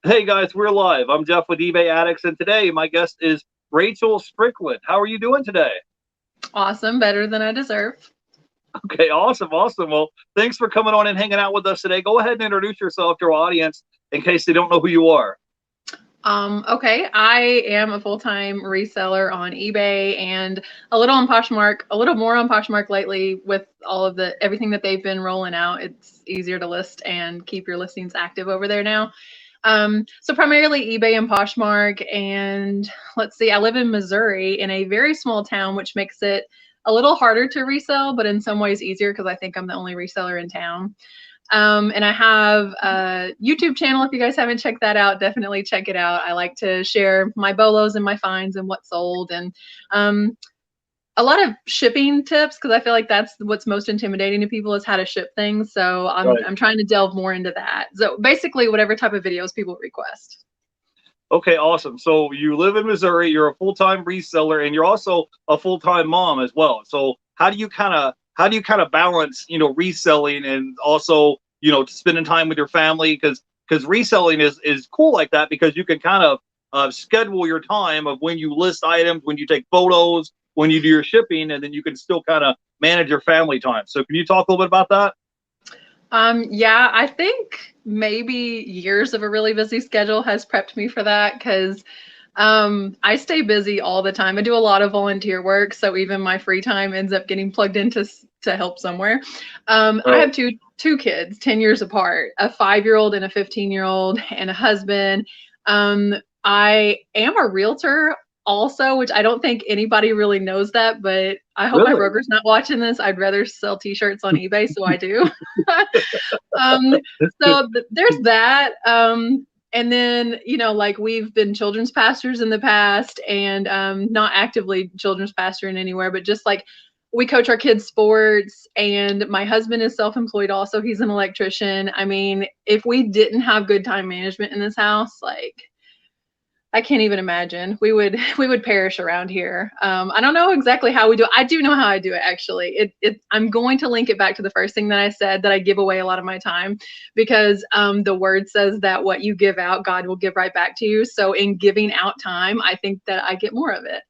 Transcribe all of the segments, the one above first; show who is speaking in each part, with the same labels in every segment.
Speaker 1: Hey guys, we're live. I'm Jeff with eBay Addicts, and today my guest is Rachel Strickland. How are you doing today?
Speaker 2: Awesome, better than I deserve.
Speaker 1: Okay, awesome, awesome. Well, thanks for coming on and hanging out with us today. Go ahead and introduce yourself to our audience in case they don't know who you are.
Speaker 2: Okay, I am a full-time reseller on eBay and a little on Poshmark, a little more on Poshmark lately with all of the everything that they've been rolling out. It's easier to list and keep your listings active over there now. So primarily eBay and Poshmark, and let's see, I live in Missouri in a very small town, which makes it a little harder to resell, but in some ways easier because I think I'm the only reseller in town. And I have a YouTube channel. If you guys haven't checked that out, definitely check it out. I like to share my bolos and my finds and what's sold, and um, a lot of shipping tips because I feel like that's what's most intimidating to people is how to ship things. So
Speaker 1: Right.
Speaker 2: I'm trying to delve more into that. So basically, whatever type of videos people request.
Speaker 1: Okay, awesome. So you live in Missouri, you're a full-time reseller, and you're also a full-time mom as well. So how do you kind of balance, reselling and also, spending time with your family? Because reselling is cool like that because you can kind of schedule your time of when you list items, when you take photos, when you do your shipping, and then you can still kind of manage your family time. So can you talk a little bit about that?
Speaker 2: Yeah, I think maybe years of a really busy schedule has prepped me for that because I stay busy all the time. I do a lot of volunteer work, so even my free time ends up getting plugged into to help somewhere. I
Speaker 1: Right.
Speaker 2: have two kids, 10 years apart, a 5-year-old and a 15-year-old, and a husband. I am a realtor also, which I don't think anybody really knows that, but I hope my
Speaker 1: Really?
Speaker 2: broker's not watching this. I'd rather sell t-shirts on eBay, so I do. um, there's that. And then, like we've been children's pastors in the past and not actively children's pastoring anywhere, but just like we coach our kids sports, and my husband is self-employed also. He's an electrician. I mean, if we didn't have good time management in this house, like I can't even imagine. We would perish around here. I don't know exactly how we do it. I do know how I do it actually. I'm going to link it back to the first thing that I said, that I give away a lot of my time because the word says that what you give out, God will give right back to you. So in giving out time, I think that I get more of it.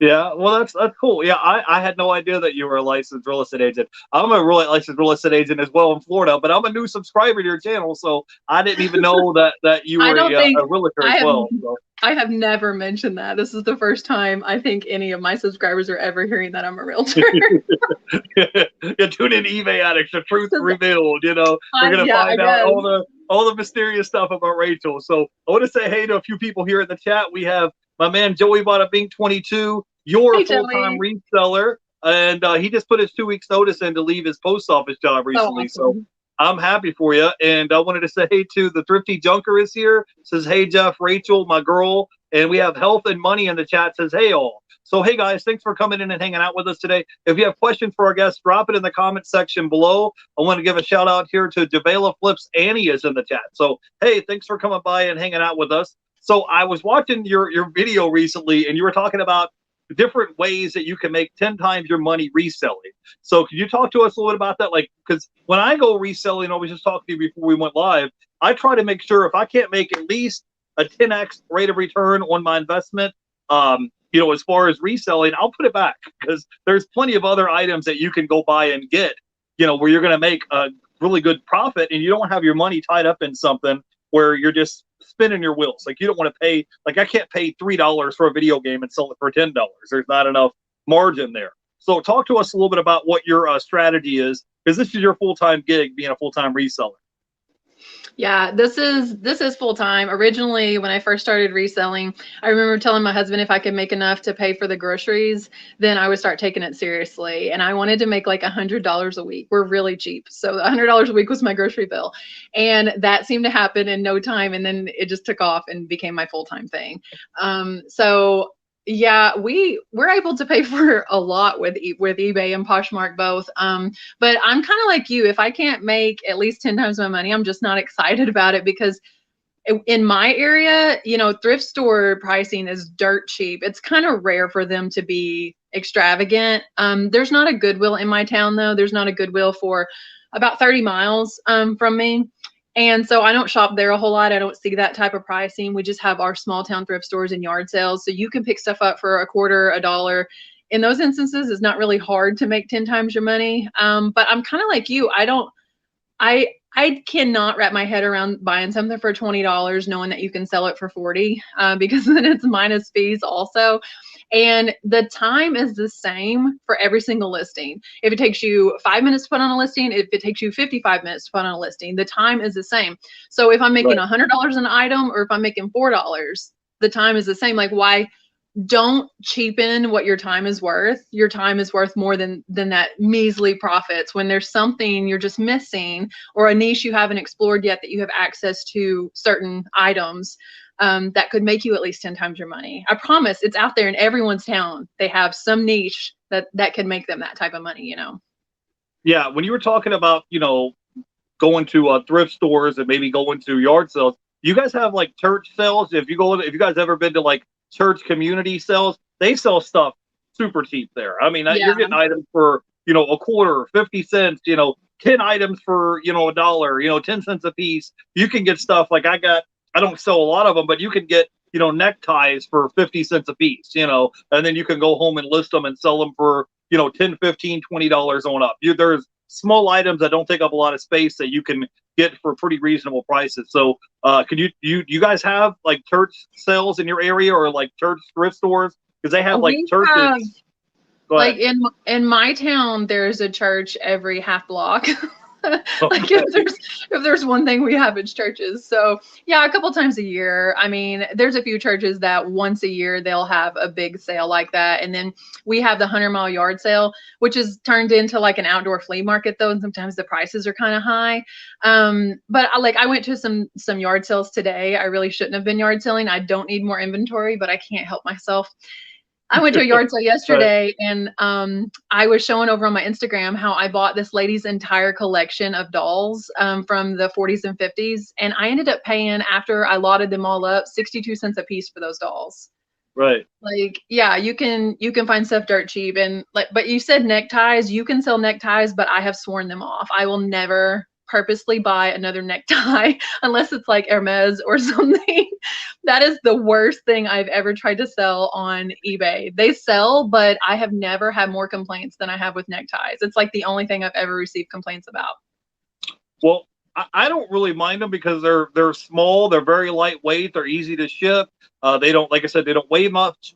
Speaker 1: Yeah, well, that's cool. Yeah, I had no idea that you were a licensed real estate agent. I'm a really licensed real estate agent as well in Florida, but I'm a new subscriber to your channel, so I didn't even know that you
Speaker 2: I
Speaker 1: were
Speaker 2: don't
Speaker 1: a
Speaker 2: think
Speaker 1: realtor as
Speaker 2: I have
Speaker 1: well. So.
Speaker 2: I have never mentioned that. This is the first time I think any of my subscribers are ever hearing that I'm a realtor.
Speaker 1: You tune in eBay Addicts, the truth revealed. We're gonna
Speaker 2: Yeah, I
Speaker 1: find out
Speaker 2: guess.
Speaker 1: all the mysterious stuff about Rachel. So I want to say hey to a few people here in the chat. We have my man Joey Bada Bink 22. You're a
Speaker 2: Hey,
Speaker 1: full-time
Speaker 2: Joey.
Speaker 1: reseller, and he just put his 2 weeks notice in to leave his post office job
Speaker 2: So
Speaker 1: recently. So
Speaker 2: awesome.
Speaker 1: I'm happy for you. And I wanted to say hey to the Thrifty Junker is here. Says, hey, Jeff, Rachel, my girl. And we have Health and Money in the chat. Says, hey, all. So, hey, guys, thanks for coming in and hanging out with us today. If you have questions for our guests, drop it in the comment section below. I want to give a shout out here to Javela Flips. Annie is in the chat. So, hey, thanks for coming by and hanging out with us. So, I was watching your video recently, and you were talking about different ways that you can make 10 times your money reselling. So can you talk to us a little bit about that? Like, because when I go reselling, I was just talking to you before we went live, I try to make sure if I can't make at least a 10x rate of return on my investment, as far as reselling, I'll put it back because there's plenty of other items that you can go buy and get, where you're going to make a really good profit and you don't have your money tied up in something where you're just spinning your wheels. Like you don't want to pay, like I can't pay $3 for a video game and sell it for $10. There's not enough margin there. So talk to us a little bit about what your strategy is, because this is your full-time gig, being a full-time reseller.
Speaker 2: Yeah, this is full time. Originally, when I first started reselling, I remember telling my husband if I could make enough to pay for the groceries, then I would start taking it seriously. And I wanted to make like $100 a week. We're really cheap, so $100 a week was my grocery bill, and that seemed to happen in no time. And then it just took off and became my full time thing. So yeah, we're able to pay for a lot with with eBay and Poshmark both. But I'm kind of like you. If I can't make at least 10 times my money, I'm just not excited about it because in my area, thrift store pricing is dirt cheap. It's kind of rare for them to be extravagant. There's not a Goodwill in my town though. There's not a Goodwill for about 30 miles from me. And so I don't shop there a whole lot. I don't see that type of pricing. We just have our small town thrift stores and yard sales. So you can pick stuff up for a quarter, a dollar. In those instances, it's not really hard to make 10 times your money. But I'm kind of like you. I cannot wrap my head around buying something for $20 knowing that you can sell it for 40 because then it's minus fees also. And the time is the same for every single listing. If it takes you 5 minutes to put on a listing, if it takes you 55 minutes to put on a listing, the time is the same. So if I'm making $100 an item or if I'm making $4, the time is the same. Like, why? Don't cheapen what your time is worth. Your time is worth more than that measly profits. When there's something you're just missing or a niche you haven't explored yet that you have access to certain items that could make you at least 10 times your money. I promise it's out there in everyone's town. They have some niche that can make them that type of money,
Speaker 1: Yeah, when you were talking about, going to thrift stores and maybe going to yard sales, you guys have like church sales. If you guys ever been to like church community sales, they sell stuff super cheap there. I mean, you're getting items for, a quarter, 50 cents, 10 items for, a dollar, 10 cents a piece. You can get stuff like I don't sell a lot of them, but you can get, neckties for 50 cents a piece, and then you can go home and list them and sell them for, 10, 15, $20 on up. There's small items that don't take up a lot of space that you can get for pretty reasonable prices. So can you guys have like church sales in your area or like church thrift stores? Because they have like churches.
Speaker 2: Like in my town, there's a church every half block. Like if there's one thing we have, it's churches. So yeah, a couple times a year. I mean, there's a few churches that once a year they'll have a big sale like that. And then we have the 100-mile yard sale, which is turned into like an outdoor flea market though. And sometimes the prices are kind of high. But I went to some yard sales today. I really shouldn't have been yard selling. I don't need more inventory, but I can't help myself. I went to a yard sale yesterday and I was showing over on my Instagram how I bought this lady's entire collection of dolls from the 40s and 50s. And I ended up paying, after I lotted them all up, 62 cents a piece for those dolls.
Speaker 1: Right.
Speaker 2: Like, yeah, you can find stuff dirt cheap. And but you said neckties, you can sell neckties, but I have sworn them off. I will never purposely buy another necktie unless it's like Hermes or something. That is the worst thing I've ever tried to sell on eBay. They sell, but I have never had more complaints than I have with neckties. It's like the only thing I've ever received complaints about.
Speaker 1: Well, I don't really mind them because they're small, they're very lightweight, they're easy to ship. They don't, like I said, they don't weigh much.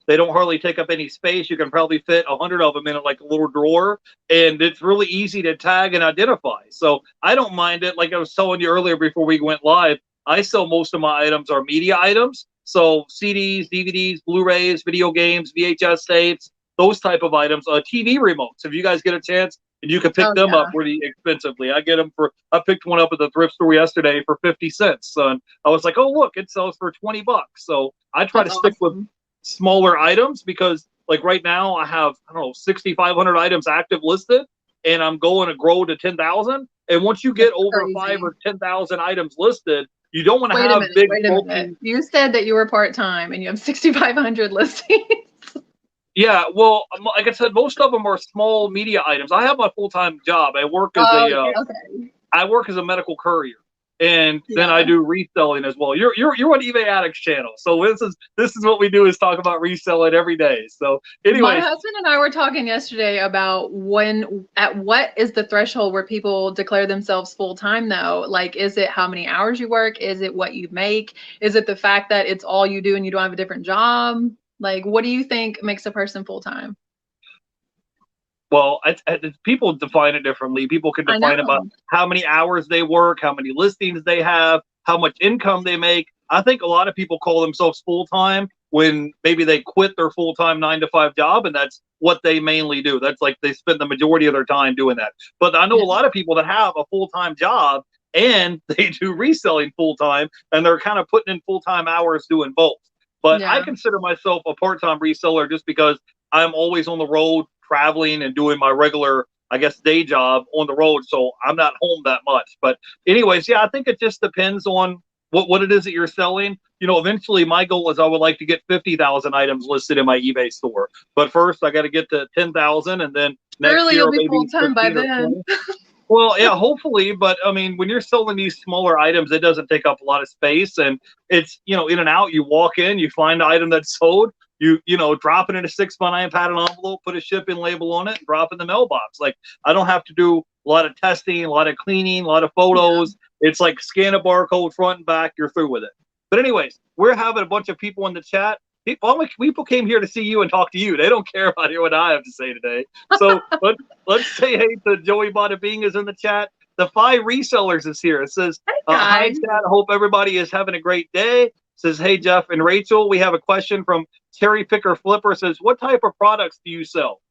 Speaker 1: They don't hardly take up any space. You can probably fit 100 of them in like a little drawer, and it's really easy to tag and identify. So I don't mind it. Like I was telling you earlier before we went live, I sell most of my items are media items. So CDs, DVDs, Blu-rays, video games, VHS tapes, those type of items. TV remotes. If you guys get a chance, and you can pick them up pretty expensively. I picked one up at the thrift store yesterday for 50 cents. And I was like, oh, look, it sells for $20. So I try to stick with smaller items because like right now I have, 6,500 items active listed and I'm going to grow to 10,000. And once you get over 5 or 10,000 items listed, you don't want to have big.
Speaker 2: Wait a minute. You said that you were part-time and you have 6,500 listings.
Speaker 1: Yeah, well, like I said, most of them are small media items. I have my full-time job. I work as I work as a medical courier, and then I do reselling as well. You're on eBay Addicts channel, so this is what we do is talk about reselling every day. So anyway,
Speaker 2: my husband and I were talking yesterday about at what is the threshold where people declare themselves full-time though? Like, is it how many hours you work? Is it what you make? Is it the fact that it's all you do and you don't have a different job? Like, what do you think makes a person full-time?
Speaker 1: Well, people define it differently. People can define about how many hours they work, how many listings they have, how much income they make. I think a lot of people call themselves full-time when maybe they quit their full-time 9-to-5 job, and that's what they mainly do. That's like they spend the majority of their time doing that. But I know a lot of people that have a full-time job and they do reselling full-time, and they're kind of putting in full-time hours doing both. But I consider myself a part-time reseller just because I'm always on the road traveling and doing my regular, I guess, day job on the road. So I'm not home that much. But anyways, I think it just depends on what it is that you're selling. Eventually my goal is I would like to get 50,000 items listed in my eBay store. But first I got to get to 10,000 and then next year
Speaker 2: you'll be full-time by then.
Speaker 1: Well, yeah, hopefully, but I mean, when you're selling these smaller items, it doesn't take up a lot of space, and it's in and out. You walk in, you find the item that's sold, you drop it in a 6x9 padded envelope, put a shipping label on it, and drop it in the mailbox. Like I don't have to do a lot of testing, a lot of cleaning, a lot of photos. It's like scan a barcode front and back, you're through with it. But anyways, we're having a bunch of people in the chat. People came here to see you and talk to you. They don't care about what I have to say today. So let's say hey to Joey Bada Bing is in the chat. The Five Resellers is here. It says, hi, chat. Hope everybody is having a great day. It says, hey, Jeff and Rachel, we have a question from Terry Picker Flipper. It says, what type of products do you sell?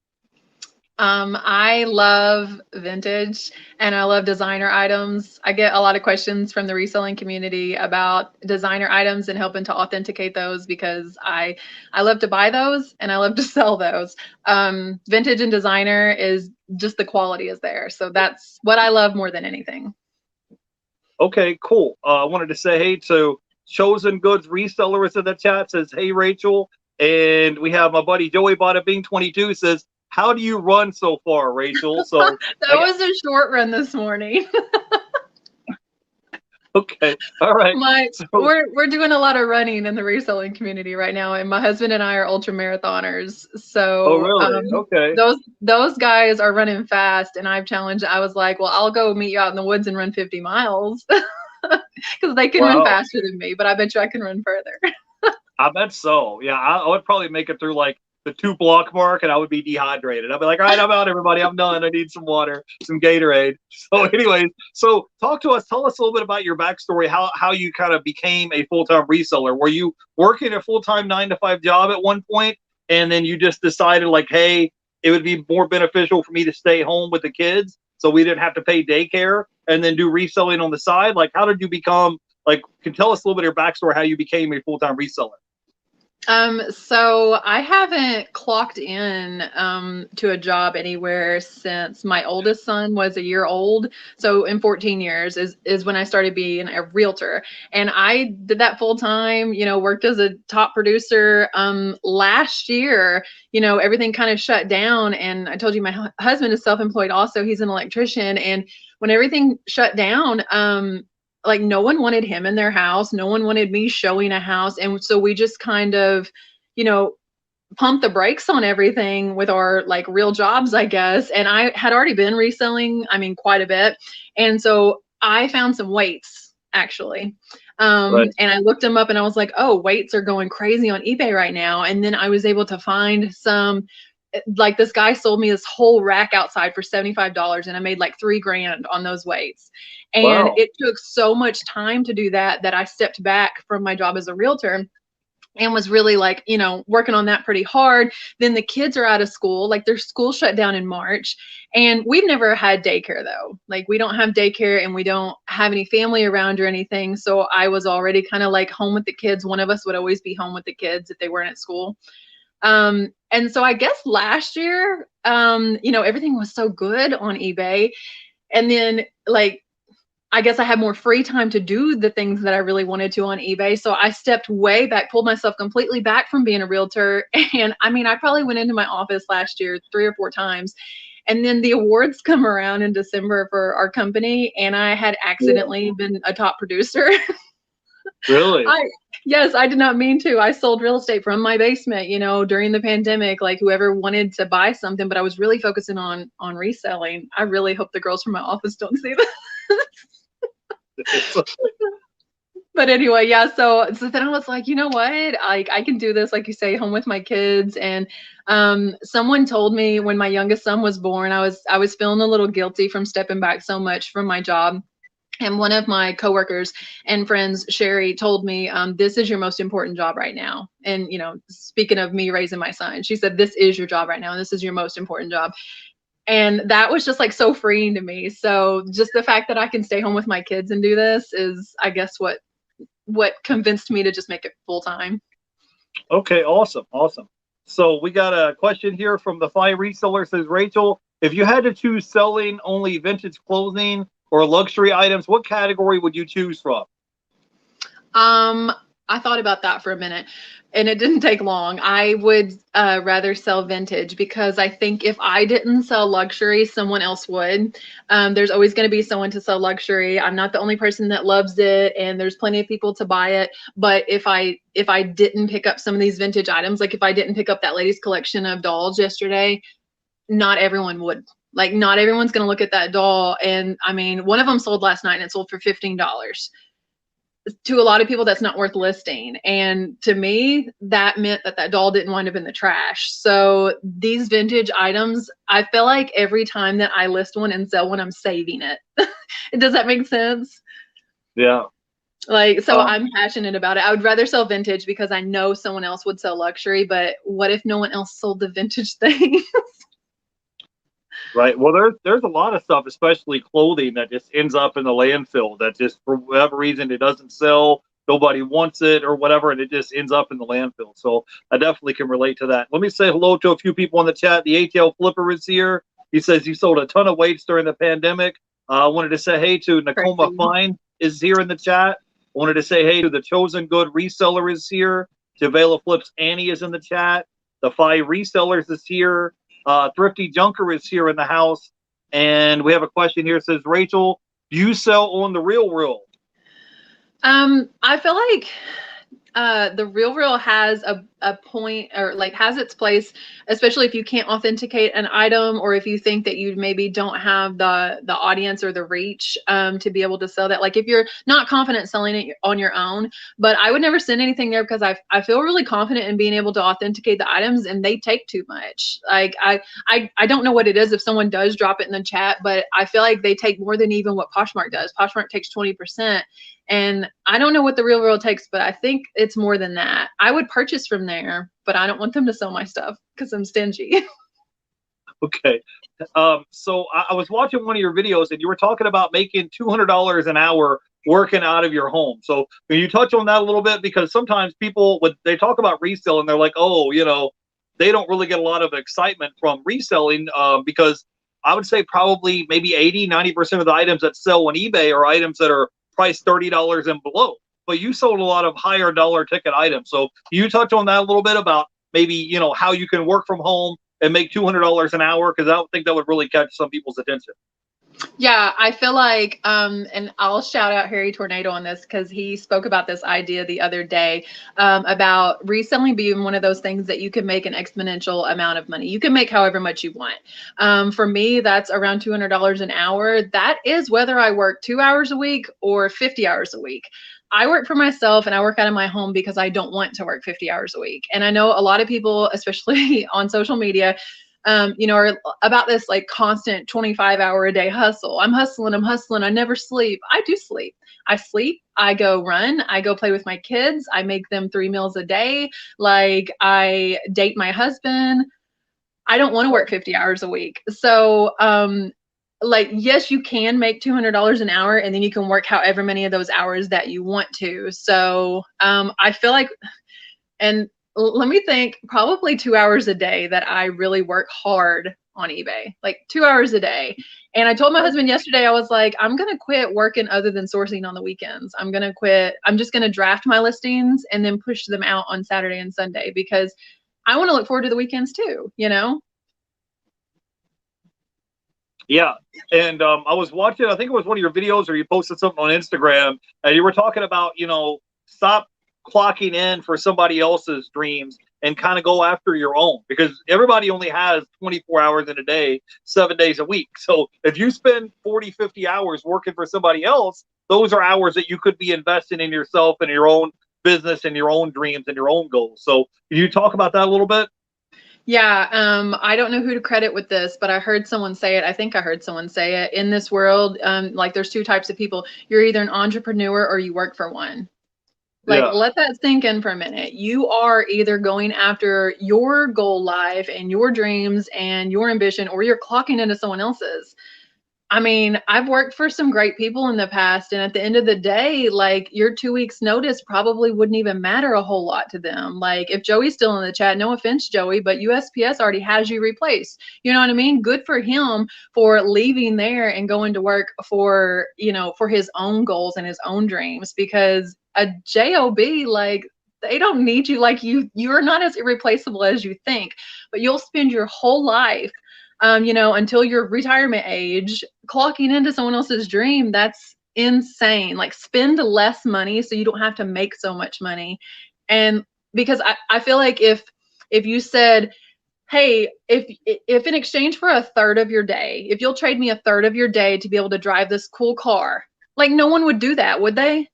Speaker 2: I love vintage and I love designer items. I get a lot of questions from the reselling community about designer items and helping to authenticate those because I love to buy those and I love to sell those. Vintage and designer is just the quality is there. So that's what I love more than anything.
Speaker 1: Okay, cool. I wanted to say hey to Chosen Goods Reseller is in the chat. Says, hey, Rachel. And we have my buddy Joey Bada Bing 22 says, how do you run so far, Rachel? So
Speaker 2: that was a short run this morning.
Speaker 1: Okay, all right.
Speaker 2: We're doing a lot of running in the reselling community right now, and my husband and I are ultra marathoners. So
Speaker 1: oh, really? Okay.
Speaker 2: Those guys are running fast, and I've challenged. I was like, well, I'll go meet you out in the woods and run 50 miles because they can run faster than me, but I bet you I can run further.
Speaker 1: I bet so. Yeah, I would probably make it through like the 2-block mark and I would be dehydrated. I'd be like, all right, I'm out, everybody. I'm done. I need some water, some Gatorade. So anyways, so talk to us. Tell us a little bit about your backstory, how you kind of became a full-time reseller. Were you working a full-time 9-to-5 job at one point, and then you just decided like, hey, it would be more beneficial for me to stay home with the kids so we didn't have to pay daycare and then do reselling on the side? Like, how did you become, like, can tell us a little bit of your backstory, how you became a full-time reseller?
Speaker 2: So I haven't clocked in to a job anywhere since my oldest son was a year old. So in 14 years is when I started being a realtor. And I did that full time, worked as a top producer. Last year, everything kind of shut down. And I told you my husband is self-employed also. He's an electrician. And when everything shut down, like no one wanted him in their house. No one wanted me showing a house. And so we just kind of, pumped the brakes on everything with our like real jobs, I guess. And I had already been reselling, quite a bit. And so I found some weights actually. And I looked them up and I was like, oh, weights are going crazy on eBay right now. And then I was able to find some, like this guy sold me this whole rack outside for $75 and I made like $3,000 on those weights. And it took so much time to do that I stepped back from my job as a realtor and was really like, working on that pretty hard. Then the kids are out of school, like their school shut down in March. And we've never had daycare though. Like we don't have daycare and we don't have any family around or anything. So I was already kind of like home with the kids. One of us would always be home with the kids if they weren't at school. And so I guess last year, everything was so good on eBay. And then like, I guess I had more free time to do the things that I really wanted to on eBay. So I stepped way back, pulled myself completely back from being a realtor. And I probably went into my office last year 3 or 4 times. And then the awards come around in December for our company. And I had accidentally been a top producer.
Speaker 1: Really?
Speaker 2: Yes, I did not mean to. I sold real estate from my basement, during the pandemic, like whoever wanted to buy something, but I was really focusing on reselling. I really hope the girls from my office don't see that. But anyway, yeah, so then I was like, you know what? I can do this, like you say, home with my kids. And someone told me when my youngest son was born, I was feeling a little guilty from stepping back so much from my job. And one of my coworkers and friends, Sherry, told me, this is your most important job right now. And, speaking of me raising my son, she said, this is your job right now. And this is your most important job. And that was just like so freeing to me. So just the fact that I can stay home with my kids and do this is, I guess, what convinced me to just make it full time.
Speaker 1: Okay, awesome. So we got a question here from the Five Reseller. Says, Rachel, if you had to choose selling only vintage clothing or luxury items, what category would you choose from?
Speaker 2: I thought about that for a minute, and it didn't take long. I would rather sell vintage because I think if I didn't sell luxury, someone else would. There's always going to be someone to sell luxury. I'm not the only person that loves it, and there's plenty of people to buy it. But if I didn't pick up some of these vintage items, like if I didn't pick up that ladies collection of dolls yesterday, not everyone would. Like, not everyone's going to look at that doll. And I mean, one of them sold last night and it sold for $15. To a lot of people, that's not worth listing. And to me, that meant that that doll didn't wind up in the trash. So these vintage items, I feel like every time that I list one and sell one, I'm saving it. Does that make sense?
Speaker 1: Yeah.
Speaker 2: Like, so I'm passionate about it. I would rather sell vintage because I know someone else would sell luxury, but what if no one else sold the vintage thing?
Speaker 1: Right. Well, there's a lot of stuff, especially clothing, that just ends up in the landfill. That just, for whatever reason, it doesn't sell. Nobody wants it or whatever, and it just ends up in the landfill. So I definitely can relate to that. Let me say hello to a few people in the chat. The ATL Flipper is here. He says he sold a ton of weights during the pandemic. I wanted to say hey to Nakoma Fine is here in the chat. I wanted to say hey to the Chosen Good Reseller is here. Javela Flips Annie is in the chat. The Five Resellers is here. Thrifty Junker is here in the house, and we have a question here. It says, Rachel, do you sell on the Real?
Speaker 2: I feel like the Real has a point, or like has its place, especially if you can't authenticate an item, or if you think that you maybe don't have the audience or the reach to be able to sell that. Like if you're not confident selling it on your own. But I would never send anything there because I feel really confident in being able to authenticate the items, and they take too much. Like I don't know what it is if someone does drop it in the chat, but I feel like they take more than even what Poshmark does. Poshmark takes 20%. And I don't know what the Real takes, but I think it's more than that. I would purchase from there, but I don't want them to sell my stuff because I'm stingy.
Speaker 1: Okay. So I was watching one of your videos, and you were talking about making $200 an hour working out of your home. So can you touch on that a little bit? Because sometimes people, when they talk about resale, and they're like, oh, they don't really get a lot of excitement from reselling because I would say probably maybe 80-90% of the items that sell on eBay are items that are priced $30 and below. But you sold a lot of higher dollar ticket items. So can you touch on that a little bit about maybe, how you can work from home and make $200 an hour? Because I don't think that would really catch some people's attention.
Speaker 2: Yeah, I feel like, and I'll shout out Harry Tornado on this because he spoke about this idea the other day about reselling being one of those things that you can make an exponential amount of money. You can make however much you want. For me, that's around $200 an hour. That is whether I work 2 hours a week or 50 hours a week. I work for myself and I work out of my home because I don't want to work 50 hours a week. And I know a lot of people, especially on social media, are about this like constant 25-hour-a-day hustle. I'm hustling. I never sleep. I do sleep. I sleep. I go run. I go play with my kids. I make them 3 meals a day. Like, I date my husband. I don't want to work 50 hours a week. So, like, yes, you can make $200 an hour, and then you can work however many of those hours that you want to. So, I feel like, and let me think, probably 2 hours a day that I really work hard on eBay, like 2 hours a day. And I told my husband yesterday, I was like, I'm going to quit working other than sourcing on the weekends. I'm going to quit. I'm just going to draft my listings and then push them out on Saturday and Sunday because I want to look forward to the weekends too,
Speaker 1: Yeah. And I was watching, I think it was one of your videos, or you posted something on Instagram, and you were talking about, stop clocking in for somebody else's dreams and kind of go after your own, because everybody only has 24 hours in a day, 7 days a week. So if you spend 40-50 hours working for somebody else, those are hours that you could be investing in yourself and your own business and your own dreams and your own goals. So can you talk about that a little bit?
Speaker 2: Yeah, I don't know who to credit with this, but I heard someone say it. I think I heard someone say it. In this world, like, there's two types of people. You're either an entrepreneur or you work for one. Like, let that sink in for a minute. You are either going after your goal life and your dreams and your ambition, or you're clocking into someone else's. I mean, I've worked for some great people in the past, and at the end of the day, like your 2 weeks notice probably wouldn't even matter a whole lot to them. Like if Joey's still in the chat, no offense, Joey, but USPS already has you replaced. You know what I mean? Good for him for leaving there and going to work for, you know, for his own goals and his own dreams, because a job, like, they don't need you. Like you're not as irreplaceable as you think, but you'll spend your whole life, you know, until your retirement age, clocking into someone else's dream. That's insane. Like spend less money so you don't have to make so much money. And because I feel like if you said, hey, if in exchange for a third of your day, if you'll trade me a third of your day to be able to drive this cool car, like no one would do that, would they?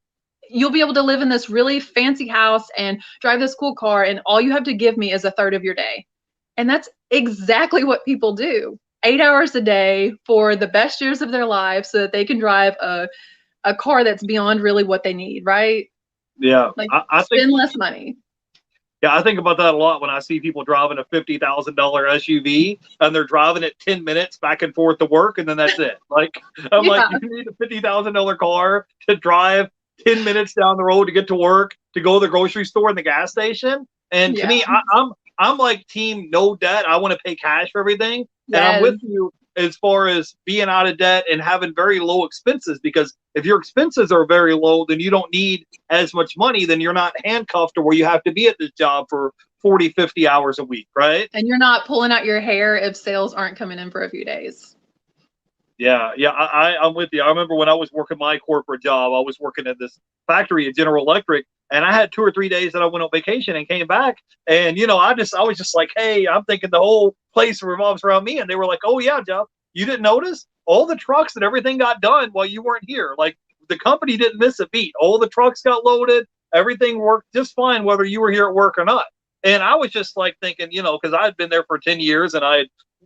Speaker 2: You'll be able to live in this really fancy house and drive this cool car, and all you have to give me is a third of your day. And that's exactly what people do. 8 hours a day for the best years of their lives so that they can drive a car that's beyond really what they need, right?
Speaker 1: Yeah.
Speaker 2: Like
Speaker 1: I
Speaker 2: spend
Speaker 1: think,
Speaker 2: less money.
Speaker 1: yeah, I think about that a lot when I see people driving a $50,000 SUV and they're driving it 10 minutes back and forth to work, and then that's it. Like, I'm
Speaker 2: Yeah.
Speaker 1: like, you need a $50,000 car to drive 10 minutes down the road to get to work, to go to the grocery store and the gas station. And to
Speaker 2: Yeah.
Speaker 1: me, I'm like team no debt. I want to pay cash for everything. And I'm
Speaker 2: Yes.
Speaker 1: with you as far as being out of debt and having very low expenses, because if your expenses are very low, then you don't need as much money. Then you're not handcuffed to where you have to be at this job for 40, 50 hours a week, right?
Speaker 2: And you're not pulling out your hair if sales aren't coming in for a few days.
Speaker 1: Yeah, yeah, I'm with you. I remember when I was working my corporate job, I was working at this factory at General Electric, and I had 2 or 3 days that I went on vacation and came back, and you know, I was just like, hey, I'm thinking the whole place revolves around me, and they were like, oh yeah, Jeff, you didn't notice all the trucks and everything got done while you weren't here. Like the company didn't miss a beat. All the trucks got loaded, everything worked just fine whether you were here at work or not. And I was just like thinking, you know, because I had been there for 10 years and I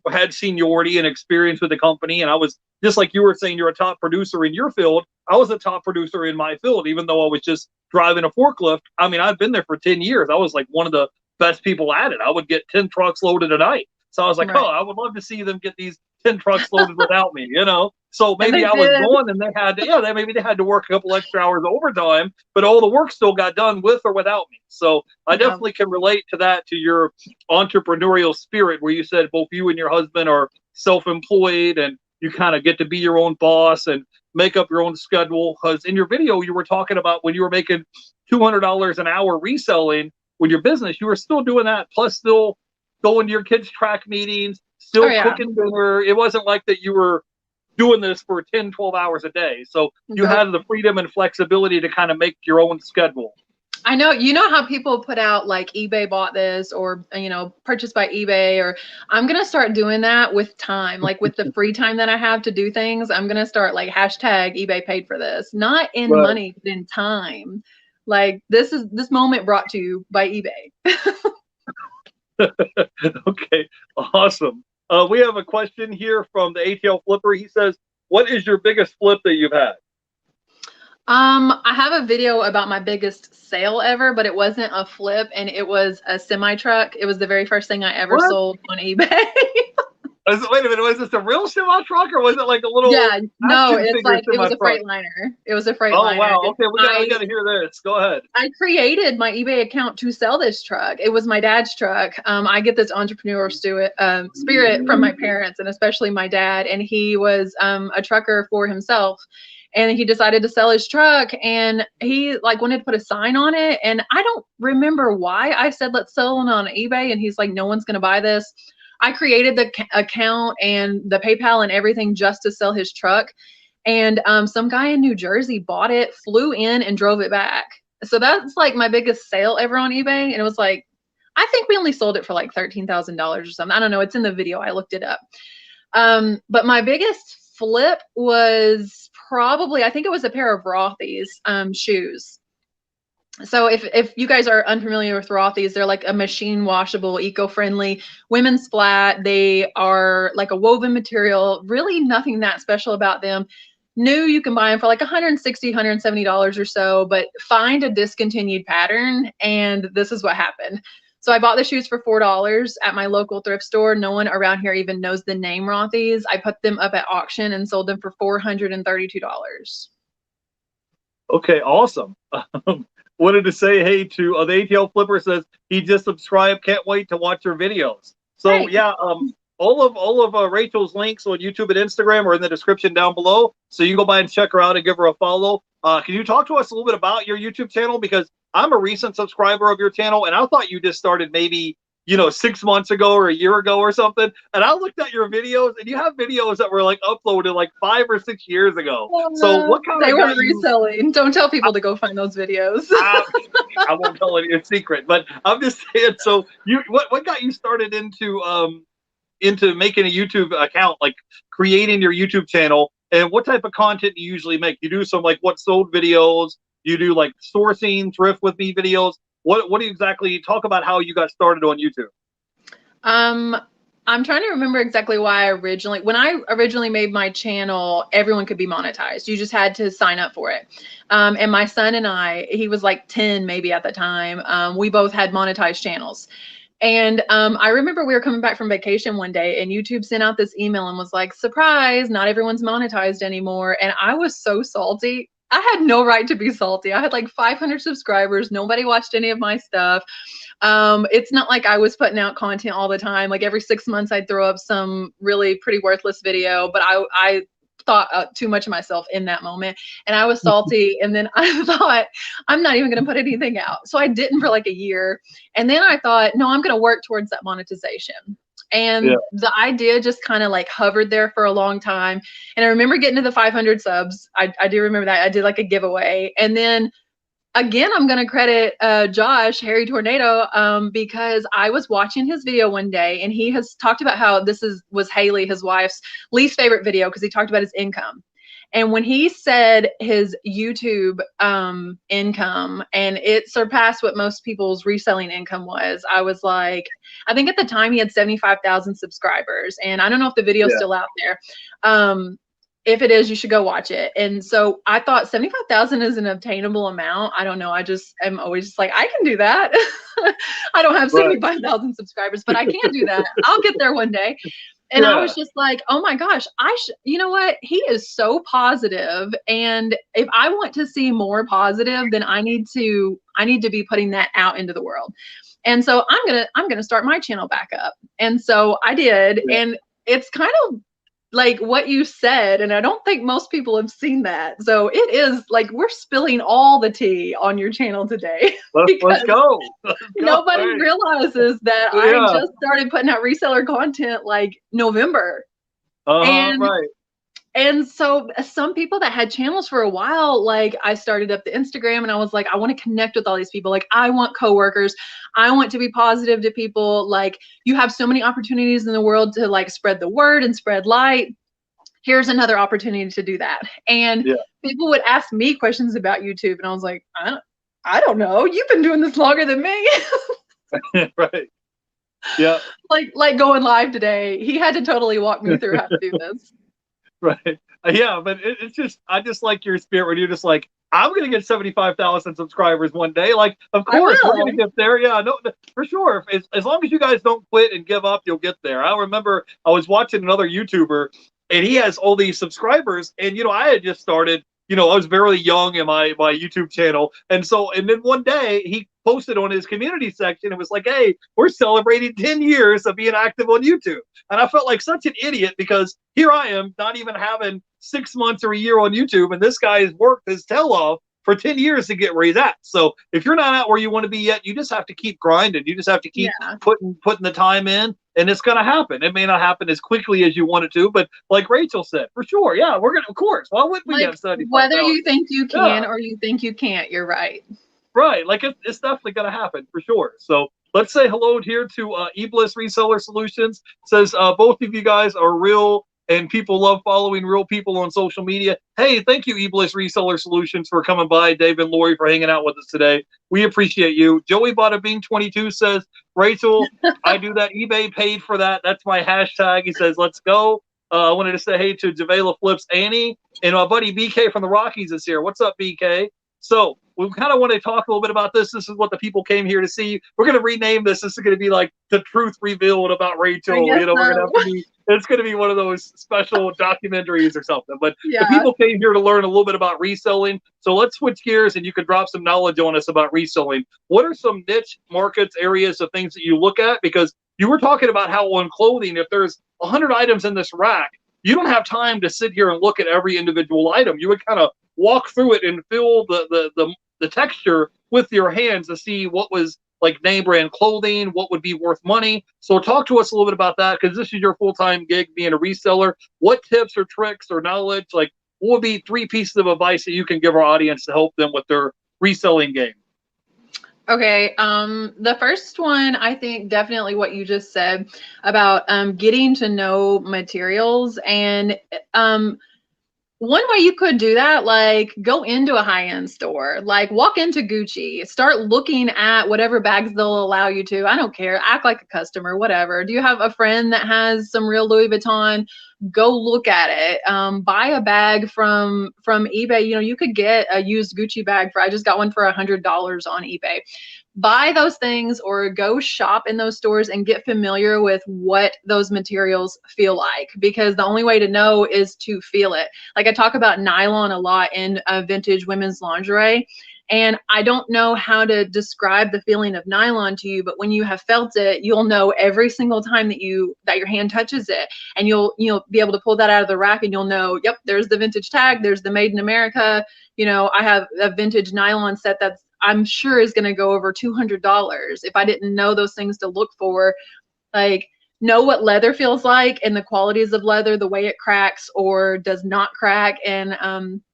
Speaker 1: had seniority and experience with the company, and I was just like you were saying, you're a top producer in your field. I was a top producer in my field, even though I was just driving a forklift. I mean, I'd been there for 10 years. I was like one of the best people at it. I would get 10 trucks loaded a night. So I was like,
Speaker 2: Right.
Speaker 1: oh, I would love to see them get these 10 trucks loaded without me, you know? So
Speaker 2: And
Speaker 1: maybe
Speaker 2: they
Speaker 1: I was
Speaker 2: did.
Speaker 1: going and they had to, yeah, maybe they had to work a couple extra hours overtime, but all the work still got done with or without me. So I
Speaker 2: Yeah.
Speaker 1: definitely can relate to that, to your entrepreneurial spirit, where you said both you and your husband are self-employed and you kind of get to be your own boss and make up your own schedule. Because in your video, you were talking about when you were making $200 an hour reselling with your business, you were still doing that, plus still going to your kids' track meetings, still
Speaker 2: Oh, yeah.
Speaker 1: cooking dinner. It wasn't like that you were doing this for 10, 12 hours a day. So you
Speaker 2: Nope.
Speaker 1: had the freedom and flexibility to kind of make your own schedule.
Speaker 2: I know, you know how people put out like eBay bought this, or, you know, purchased by eBay, or I'm going to start doing that with time, like with the free time that I have to do things. I'm going to start like hashtag eBay paid for this, not in
Speaker 1: Right.
Speaker 2: money, but in time. Like this moment brought to you by eBay.
Speaker 1: Okay, awesome. We have a question here from the ATL Flipper. He says, what is your biggest flip that you've had?
Speaker 2: I have a video about my biggest sale ever, but it wasn't a flip, and it was a semi truck. It was the very first thing I ever
Speaker 1: What?
Speaker 2: sold on eBay.
Speaker 1: Wait a minute, was this a real semi truck or was it like a little
Speaker 2: Yeah, no,
Speaker 1: action
Speaker 2: it's
Speaker 1: figure
Speaker 2: like it was a
Speaker 1: semi-truck?
Speaker 2: Freightliner. It was a
Speaker 1: Oh
Speaker 2: Freightliner.
Speaker 1: wow, okay, we
Speaker 2: I
Speaker 1: gotta hear this. Go ahead.
Speaker 2: created my eBay account to sell this truck. It was my dad's truck. I get this entrepreneurial spirit from my parents, and especially my dad. And he was a trucker for himself, and he decided to sell his truck. And he like wanted to put a sign on it, and I don't remember why I said let's sell it on eBay. And he's like, no one's gonna buy this. I created the account and the PayPal and everything just to sell his truck. And some guy in New Jersey bought it, flew in, and drove it back. So that's like my biggest sale ever on eBay. And it was like, I think we only sold it for like $13,000 or something. I don't know. It's in the video. I looked it up. But my biggest flip was probably, I think it was a pair of Rothy's shoes. So if you guys are unfamiliar with Rothy's, they're like a machine washable, eco-friendly women's flat. They are like a woven material, really nothing that special about them. New, you can buy them for like $160, $170 or so, but find a discontinued pattern. And this is what happened. So I bought the shoes for $4 at my local thrift store. No one around here even knows the name Rothy's. I put them up at auction and sold them for $432.
Speaker 1: Okay, awesome. Wanted to say hey to the ATL Flipper says he just subscribed. Can't wait to watch your videos. So
Speaker 2: Hey.
Speaker 1: yeah, all of Rachel's links on YouTube and Instagram are in the description down below. So you can go by and check her out and give her a follow. Can you talk to us a little bit about your YouTube channel? Because I'm a recent subscriber of your channel, and I thought you just started maybe 6 months ago or a year ago or something. And I looked at your videos, and you have videos that were like uploaded like 5 or 6 years ago. So what kind
Speaker 2: They
Speaker 1: of
Speaker 2: were reselling. Don't tell people to go find those videos.
Speaker 1: I won't tell any a secret, but I'm just saying. So what got you started into making a YouTube account, like creating your YouTube channel, and what type of content do you usually make? You do some like what sold videos? You do like sourcing, thrift with me videos. What do you exactly talk about how you got started on YouTube?
Speaker 2: I'm trying to remember exactly why when I originally made my channel, everyone could be monetized. You just had to sign up for it. And my son and I, he was like 10 maybe at the time. We both had monetized channels. And I remember we were coming back from vacation one day and YouTube sent out this email and was like, surprise, not everyone's monetized anymore. And I was so salty. I had no right to be salty. I had like 500 subscribers. Nobody watched any of my stuff. It's not like I was putting out content all the time. Like every 6 months I'd throw up some really pretty worthless video, but I thought too much of myself in that moment and I was salty. And then I thought, I'm not even going to put anything out. So I didn't for like a year. And then I thought, no, I'm going to work towards that monetization. And the idea just kind of like hovered there for a long time. And I remember getting to the 500 subs. I do remember that. I did like a giveaway. And then again, I'm going to credit Josh, Harry Tornado, because I was watching his video one day and he has talked about how was Haley, his wife's least favorite video because he talked about his income. And when he said his YouTube income and it surpassed what most people's reselling income was, I was like, I think at the time he had 75,000 subscribers. And I don't know if the video's still out there. If it is, you should go watch it. And so I thought 75,000 is an obtainable amount. I don't know. I just am always just like, I can do that. I don't have 75,000 subscribers, but I can do that. I'll get there one day. And I was just like, oh my gosh, you know what? He is so positive. And if I want to see more positive, then I need to be putting that out into the world. And so I'm going to start my channel back up. And so I did. And it's kind of like what you said, and I don't think most people have seen that. So it is like we're spilling all the tea on your channel today.
Speaker 1: Let's go.
Speaker 2: Nobody realizes that I just started putting out reseller content like November. And so some people that had channels for a while, like I started up the Instagram and I was like, I want to connect with all these people. Like I want coworkers. I want to be positive to people. Like you have so many opportunities in the world to like spread the word and spread light. Here's another opportunity to do that. And people would ask me questions about YouTube. And I was like, I don't know. You've been doing this longer than me.
Speaker 1: Right. Yeah.
Speaker 2: Like going live today. He had to totally walk me through how to do this.
Speaker 1: Right. Yeah, but it's just, I just like your spirit when you're just like, I'm going to get 75,000 subscribers one day. Like, of course, we're going to get there. Yeah, no, for sure. As long as you guys don't quit and give up, you'll get there. I remember I was watching another YouTuber and he has all these subscribers. And, I had just started, I was very young in my YouTube channel. And then one day he posted on his community section, it was like, hey, we're celebrating 10 years of being active on YouTube. And I felt like such an idiot because here I am not even having 6 months or a year on YouTube. And this guy has worked his tail off for 10 years to get where he's at. So if you're not at where you want to be yet, you just have to keep grinding. You just have to keep putting the time in, and it's going to happen. It may not happen as quickly as you want it to, but like Rachel said, for sure. Yeah, we're going to, of course. Why wouldn't we have 75,000?
Speaker 2: Whether you think you can or you think you can't, you're right.
Speaker 1: Right. Like it's definitely going to happen for sure. So let's say hello here to eBliss Reseller Solutions. Says both of you guys are real and people love following real people on social media. Hey, thank you, eBliss Reseller Solutions, for coming by. Dave and Lori for hanging out with us today. We appreciate you. Joey Bada Bing 22 says, Rachel, I do that. eBay paid for that. That's my hashtag. He says, let's go. I wanted to say hey to Javela Flips Annie. And my buddy BK from the Rockies is here. What's up, BK? So we kind of want to talk a little bit about this. This is what the people came here to see. We're going to rename this. This is going to be like the truth revealed about Rachel. You know, we're going to have to be, it's going to be one of those special documentaries or something. But the people came here to learn a little bit about reselling. So let's switch gears and you can drop some knowledge on us about reselling. What are some niche markets, areas of things that you look at? Because you were talking about how on clothing, if there's 100 items in this rack, you don't have time to sit here and look at every individual item. You would kind of walk through it and feel the texture with your hands to see what was like name brand clothing, what would be worth money. So talk to us a little bit about that, because this is your full-time gig being a reseller. What tips or tricks or knowledge, like what would be 3 pieces of advice that you can give our audience to help them with their reselling game?
Speaker 2: Okay, the first one, I think definitely what you just said about getting to know materials. And one way you could do that, like go into a high-end store, like walk into Gucci, start looking at whatever bags they'll allow you to. I don't care, act like a customer, whatever. Do you have a friend that has some real Louis Vuitton? Go look at it. Buy a bag from eBay. You know, you could get a used Gucci bag for, I just got one for $100 on eBay. Buy those things or go shop in those stores and get familiar with what those materials feel like, because the only way to know is to feel it. Like I talk about nylon a lot in vintage women's lingerie. And I don't know how to describe the feeling of nylon to you, but when you have felt it, you'll know every single time that your hand touches it, and you'll be able to pull that out of the rack and you'll know, yep, there's the vintage tag, there's the made in America. You know, I have a vintage nylon set that's I'm sure is going to go over $200 if I didn't know those things to look for. Like, know what leather feels like and the qualities of leather, the way it cracks or does not crack, and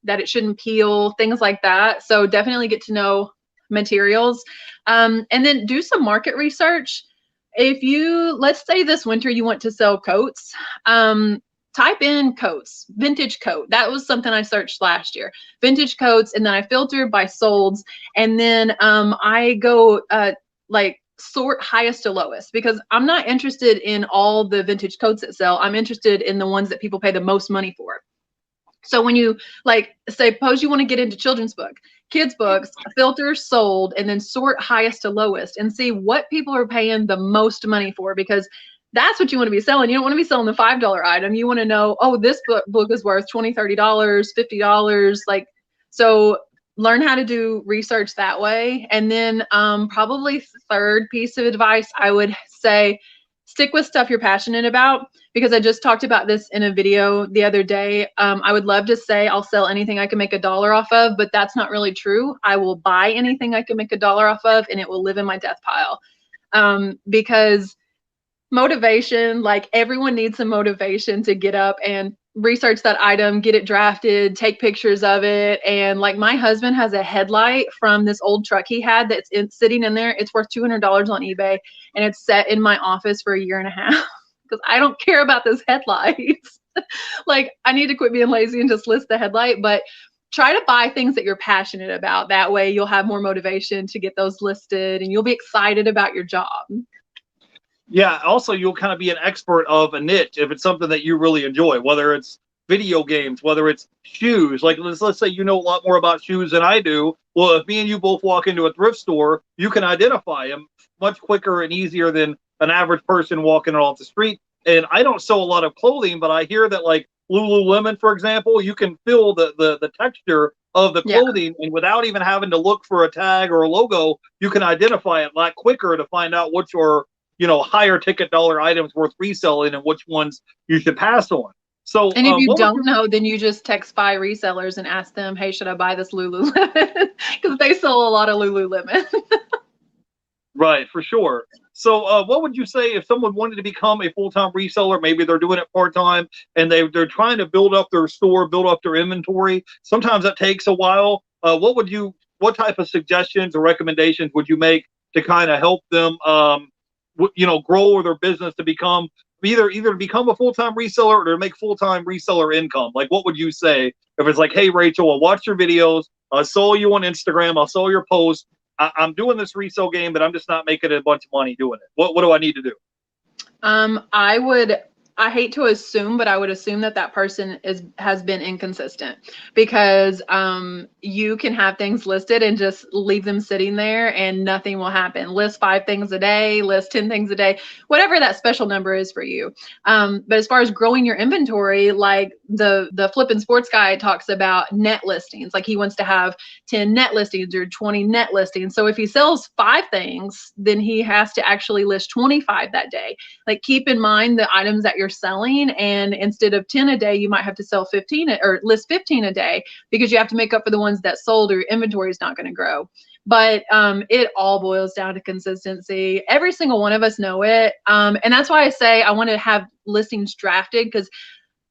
Speaker 2: that it shouldn't peel, things like that. So definitely get to know materials, and then do some market research. If you, let's say this winter you want to sell coats, type in coats, vintage coat. That was something I searched last year, vintage coats, and then I filtered by solds, and then I go like sort highest to lowest, because I'm not interested in all the vintage coats that sell. I'm interested in the ones that people pay the most money for. So when you like, suppose you want to get into children's book, kids books, filter sold, and then sort highest to lowest and see what people are paying the most money for, because that's what you want to be selling. You don't want to be selling the $5 item. You want to know, oh, this book is worth $20, $30, $50. Like, so learn how to do research that way. And then probably third piece of advice, I would say, stick with stuff you're passionate about, because I just talked about this in a video the other day. I would love to say I'll sell anything I can make $1 off of, but that's not really true. I will buy anything I can make $1 off of, and it will live in my death pile, because motivation, like everyone needs some motivation to get up and research that item, get it drafted, take pictures of it. And like my husband has a headlight from this old truck he had that's sitting in there. It's worth $200 on eBay, and it's set in my office for 1.5 years because I don't care about those headlights. Like, I need to quit being lazy and just list the headlight, but try to buy things that you're passionate about. That way you'll have more motivation to get those listed, and you'll be excited about your job.
Speaker 1: Yeah, also you'll kind of be an expert of a niche if it's something that you really enjoy, whether it's video games, whether it's shoes. Like let's say you know a lot more about shoes than I do. Well, if me and you both walk into a thrift store, you can identify them much quicker and easier than an average person walking off the street. And I don't sell a lot of clothing, but I hear that like Lululemon, for example, you can feel the texture of the clothing, and without even having to look for a tag or a logo, you can identify it a lot quicker to find out which are, you know, higher ticket dollar items worth reselling and which ones you should pass on. So,
Speaker 2: and if you don't know, then you just text 5 resellers and ask them, hey, should I buy this Lululemon? Because they sell a lot of Lululemon.
Speaker 1: Right, for sure. So what would you say if someone wanted to become a full-time reseller? Maybe they're doing it part-time and they're trying to build up their store, build up their inventory. Sometimes that takes a while. What type of suggestions or recommendations would you make to kind of help them grow their business to become either to become a full-time reseller or to make full-time reseller income? Like, what would you say if it's like, hey, Rachel, I'll watch your videos, I'll saw you on Instagram, I'll saw your posts, I'm doing this resale game, but I'm just not making a bunch of money doing it. What do I need to do?
Speaker 2: I would I hate to assume, but I would assume that that person has been inconsistent, because you can have things listed and just leave them sitting there and nothing will happen. List 5 things a day, list 10 things a day, whatever that special number is for you. But as far as growing your inventory, like the Flippin' Sports guy talks about net listings, like he wants to have 10 net listings or 20 net listings. So if he sells 5 things, then he has to actually list 25 that day. Like, keep in mind the items that you're selling, and instead of 10 a day, you might have to sell 15 or list 15 a day, because you have to make up for the ones that sold, or your inventory is not going to grow. But it all boils down to consistency. Every single one of us know it. And that's why I say I want to have listings drafted, because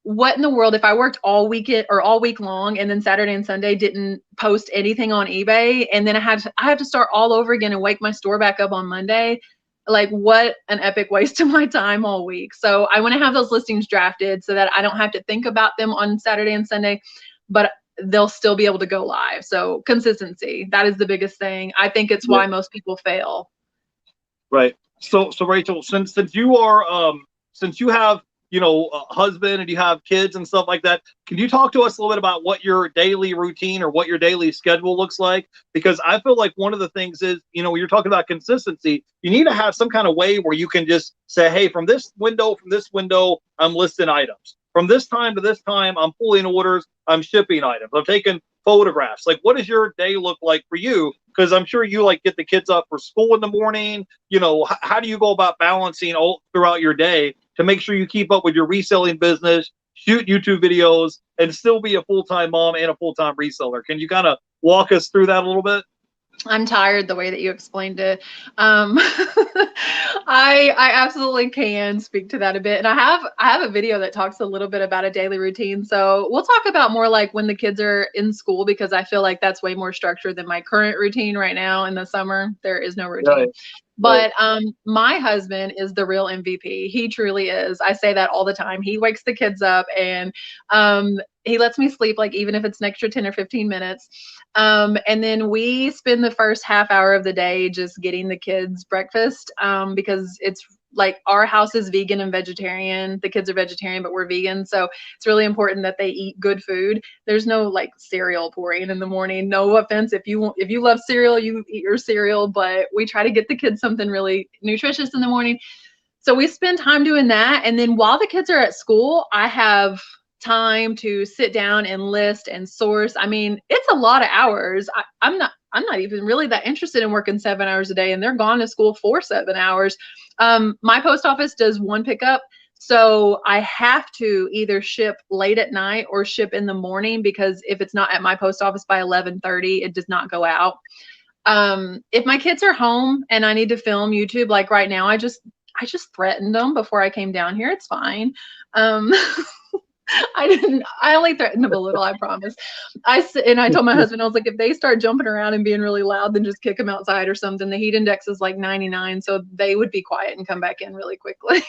Speaker 2: what in the world if I worked all weekend or all week long and then Saturday and Sunday didn't post anything on eBay, and then I have to start all over again and wake my store back up on Monday? Like, what an epic waste of my time all week. So I want to have those listings drafted so that I don't have to think about them on Saturday and Sunday, but they'll still be able to go live. So consistency, that is the biggest thing. I think it's why most people fail.
Speaker 1: Right. So Rachel, since you are since you have, you know, a husband and you have kids and stuff like that, can you talk to us a little bit about what your daily routine or what your daily schedule looks like? Because I feel like one of the things is, you know, when you're talking about consistency, you need to have some kind of way where you can just say, hey, from this window, I'm listing items. From this time to this time, I'm pulling orders, I'm shipping items, I'm taking photographs. Like, what does your day look like for you? Because I'm sure you like get the kids up for school in the morning. You know, how do you go about balancing all throughout your day to make sure you keep up with your reselling business, shoot YouTube videos, and still be a full-time mom and a full-time reseller? Can you kind of walk us through that a little bit?
Speaker 2: I'm tired the way that you explained it. I absolutely can speak to that a bit. And I have a video that talks a little bit about a daily routine. So we'll talk about more like when the kids are in school, because I feel like that's way more structured than my current routine right now. In the summer, there is no routine.
Speaker 1: Right.
Speaker 2: But my husband is the real MVP. He truly is. I say that all the time. He wakes the kids up, and he lets me sleep, like even if it's an extra 10 or 15 minutes. And then we spend the first half hour of the day just getting the kids breakfast, because it's like our house is vegan and vegetarian. The kids are vegetarian, but we're vegan. So it's really important that they eat good food. There's no like cereal pouring in the morning. No offense. If you love cereal, you eat your cereal, but we try to get the kids something really nutritious in the morning. So we spend time doing that. And then while the kids are at school, I have time to sit down and list and source. I mean, it's a lot of hours. I'm not even really that interested in working 7 hours a day, and they're gone to school for 7 hours. My post office does 1 pickup. So I have to either ship late at night or ship in the morning, because if it's not at my post office by 11:30, it does not go out. If my kids are home and I need to film YouTube, like right now, I just threatened them before I came down here. It's fine. I only threatened them a little, I promise. I told my husband, I was like, if they start jumping around and being really loud, then just kick them outside or something. The heat index is like 99, so they would be quiet and come back in really quickly.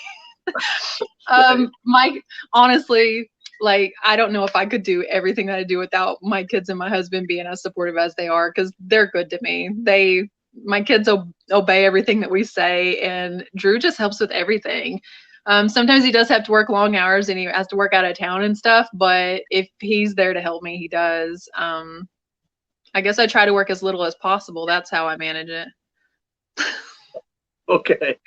Speaker 2: Mike, honestly, like, I don't know if I could do everything that I do without my kids and my husband being as supportive as they are, because they're good to me. My kids obey everything that we say, and Drew just helps with everything. Sometimes he does have to work long hours and he has to work out of town and stuff, but if he's there to help me, he does. I guess I try to work as little as possible. That's how I manage it.
Speaker 1: Okay.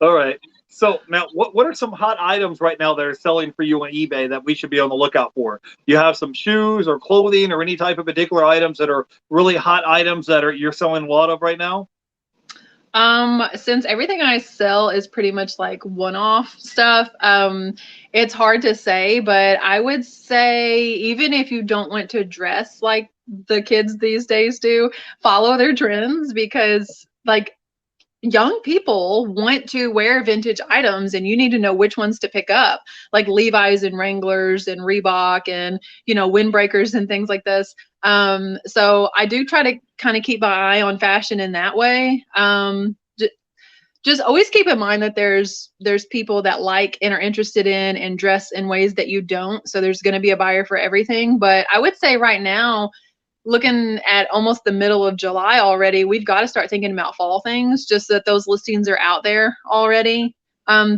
Speaker 1: All right. So now, what are some hot items right now that are selling for you on eBay that we should be on the lookout for? You have some shoes or clothing or any type of particular items that are really hot items that you're selling a lot of right now?
Speaker 2: Since everything I sell is pretty much like one-off stuff, it's hard to say, but I would say even if you don't want to dress like the kids these days do, follow their trends, because like young people want to wear vintage items, and you need to know which ones to pick up, like Levi's and Wranglers and Reebok and, you know, windbreakers and things like this. So I do try to kind of keep my eye on fashion in that way. Just always keep in mind that there's people that like and are interested in and dress in ways that you don't. So there's going to be a buyer for everything. But I would say right now, looking at almost the middle of July already, we've got to start thinking about fall things, just so that those listings are out there already.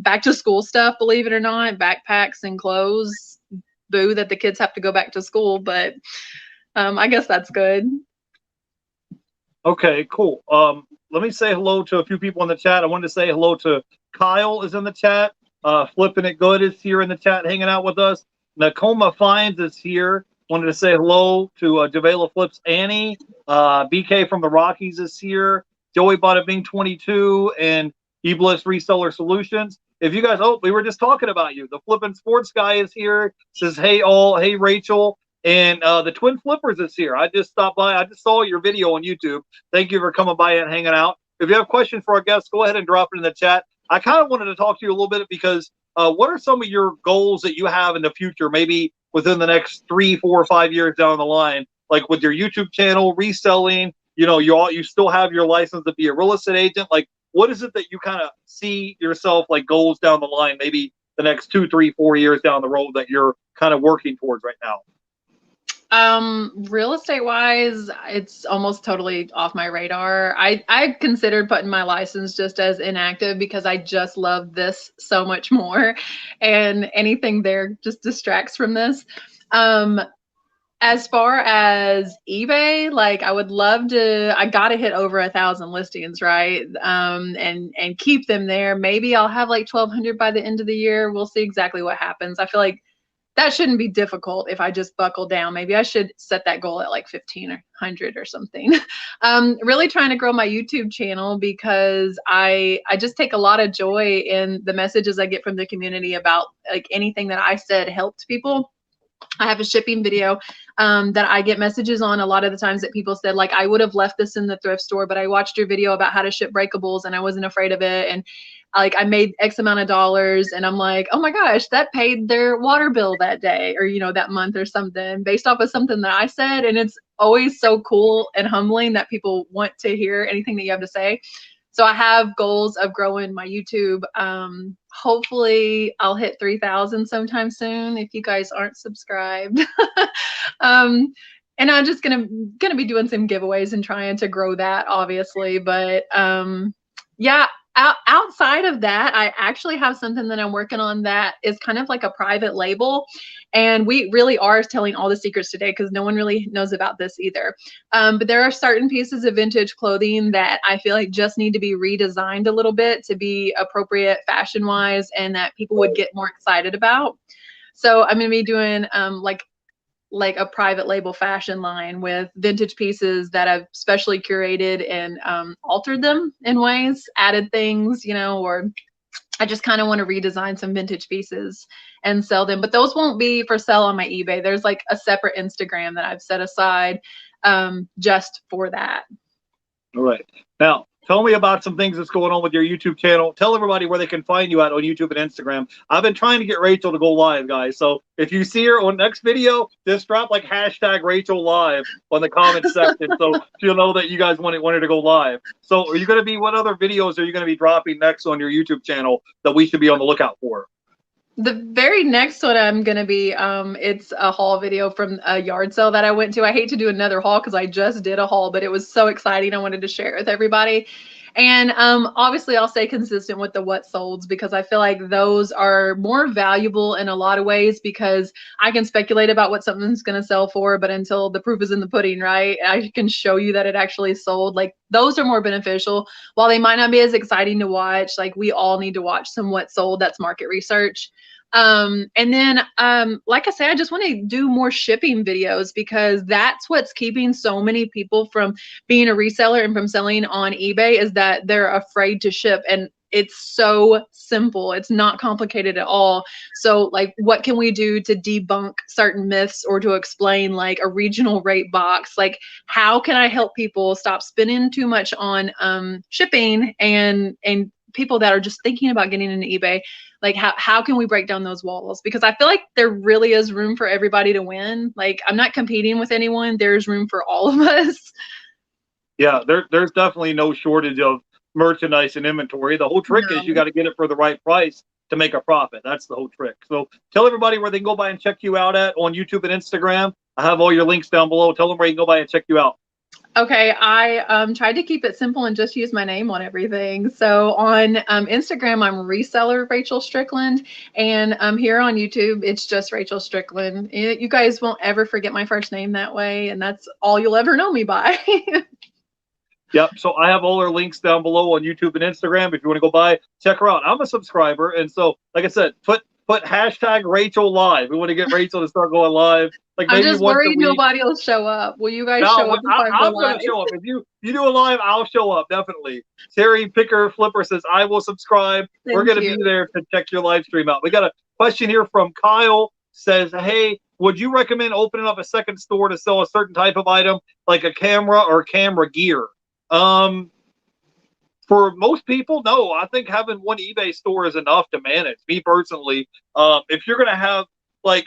Speaker 2: back to school stuff, believe it or not, backpacks and clothes, boo that the kids have to go back to school, but I guess that's good.
Speaker 1: Okay, cool. Let me say hello to a few people in the chat. I wanted to say hello to Kyle is in the chat. Flipping It Good is here in the chat, hanging out with us. Nakoma Finds is here. Wanted to say hello to Javela Flips Annie. BK from the Rockies is here. Joey Bada Bing 22 and Ebliss Reseller Solutions. If you guys, oh, we were just talking about you. The Flippin' Sports guy is here. Says, hey, all. Hey, Rachel. And the Twin Flippers is here. I just stopped by. I just saw your video on YouTube. Thank you for coming by and hanging out. If you have questions for our guests, go ahead and drop it in the chat. I kind of wanted to talk to you a little bit because what are some of your goals that you have in the future, maybe within the next 3, 4, 5 years down the line, like with your YouTube channel, reselling, you know, you still have your license to be a real estate agent. Like, what is it that you kind of see yourself like goals down the line, maybe the next 2, 3, 4 years down the road that you're kind of working towards right now?
Speaker 2: Real estate wise, it's almost totally off my radar. I considered putting my license just as inactive because I just love this so much more, and anything there just distracts from this. As far as eBay, like I would love to, I got to hit over 1,000 listings, right? And keep them there. Maybe I'll have like 1,200 by the end of the year. We'll see exactly what happens. I feel like that shouldn't be difficult if I just buckle down. Maybe I should set that goal at like 1,500 or something. Really trying to grow my YouTube channel because I just take a lot of joy in the messages I get from the community about like anything that I said helped people. I have a shipping video that I get messages on a lot of the times that people said, like, I would have left this in the thrift store, but I watched your video about how to ship breakables and I wasn't afraid of it. And like I made X amount of dollars and I'm like, oh my gosh, that paid their water bill that day or, you know, that month or something based off of something that I said. And it's always so cool and humbling that people want to hear anything that you have to say. So I have goals of growing my YouTube. Hopefully I'll hit 3,000 sometime soon if you guys aren't subscribed. And I'm just gonna be doing some giveaways and trying to grow that, obviously. But yeah, outside of that, I actually have something that I'm working on that is kind of like a private label. And we really are telling all the secrets today because no one really knows about this either. But there are certain pieces of vintage clothing that I feel like just need to be redesigned a little bit to be appropriate fashion-wise and that people would get more excited about. So I'm going to be doing like a private label fashion line with vintage pieces that I've specially curated and altered them in ways, added things, you know, or I just kind of want to redesign some vintage pieces and sell them. But those won't be for sale on my eBay. There's like a separate Instagram that I've set aside just for that.
Speaker 1: All right. Now, tell me about some things that's going on with your YouTube channel. Tell everybody where they can find you at on YouTube and Instagram. I've been trying to get Rachel to go live, guys. So if you see her on next video, just drop like hashtag Rachel live on the comments section so she'll know that you guys wanted her to go live. So are you going to be, what other videos are you going to be dropping next on your YouTube channel that we should be on the lookout for?
Speaker 2: The very next one I'm going to be, it's a haul video from a yard sale that I went to. I hate to do another haul because I just did a haul, but it was so exciting. I wanted to share it with everybody. And obviously I'll stay consistent with the what solds because I feel like those are more valuable in a lot of ways because I can speculate about what something's going to sell for, but until the proof is in the pudding, right? I can show you that it actually sold. Like those are more beneficial. While they might not be as exciting to watch, like we all need to watch some what sold. That's market research. And then, like I say, I just want to do more shipping videos because that's what's keeping so many people from being a reseller and from selling on eBay is that they're afraid to ship. And it's so simple. It's not complicated at all. So like, what can we do to debunk certain myths or to explain like a regional rate box? Like, how can I help people stop spending too much on shipping and people that are just thinking about getting into eBay? Like how can we break down those walls? Because I feel like there really is room for everybody to win. Like I'm not competing with anyone. There's room for all of us.
Speaker 1: Yeah, there's definitely no shortage of merchandise and inventory. The whole trick is you got to get it for the right price to make a profit. That's the whole trick. So tell everybody where they can go by and check you out at on YouTube and Instagram. I have all your links down below. Tell them where you can go by and check you out.
Speaker 2: Okay, I tried to keep it simple and just use my name on everything. So on Instagram, I'm reseller Rachel Strickland, and here on YouTube, it's just Rachel Strickland. You guys won't ever forget my first name that way, and that's all you'll ever know me by.
Speaker 1: Yep. So I have all our links down below on YouTube and Instagram. If you want to go by, check her out. I'm a subscriber, and so like I said, put hashtag Rachel live. We want to get Rachel to start going live, like
Speaker 2: I'm
Speaker 1: maybe
Speaker 2: just
Speaker 1: once a
Speaker 2: worried
Speaker 1: week.
Speaker 2: nobody will show up. Will you guys
Speaker 1: No,
Speaker 2: show up if I go
Speaker 1: I'm going
Speaker 2: live?
Speaker 1: to show up. If you do a live, I'll show up definitely. Terry Picker Flipper says I will subscribe. We're
Speaker 2: Thank
Speaker 1: going to
Speaker 2: you.
Speaker 1: be there to check your live stream out. We got a question here from Kyle. Says, hey, would you recommend opening up a second store to sell a certain type of item, like a camera or camera gear? For most people, no. I think having one eBay store is enough to manage. Me personally, if you're going to have like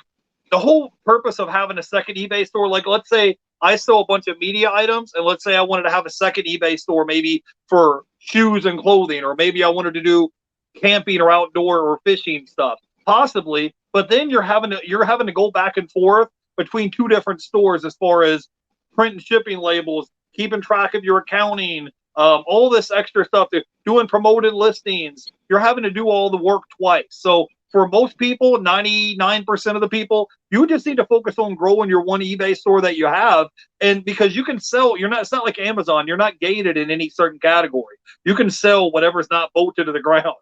Speaker 1: the whole purpose of having a second eBay store, like let's say I sell a bunch of media items, and let's say I wanted to have a second eBay store maybe for shoes and clothing, or maybe I wanted to do camping or outdoor or fishing stuff, possibly. But then you're having to go back and forth between two different stores as far as print and shipping labels, keeping track of your accounting, all this extra stuff, doing promoted listings. You're having to do all the work twice. So for most people, 99% of the people, you just need to focus on growing your one eBay store that you have. And because you can sell, it's not like Amazon. You're not gated in any certain category. You can sell whatever's not bolted to the ground,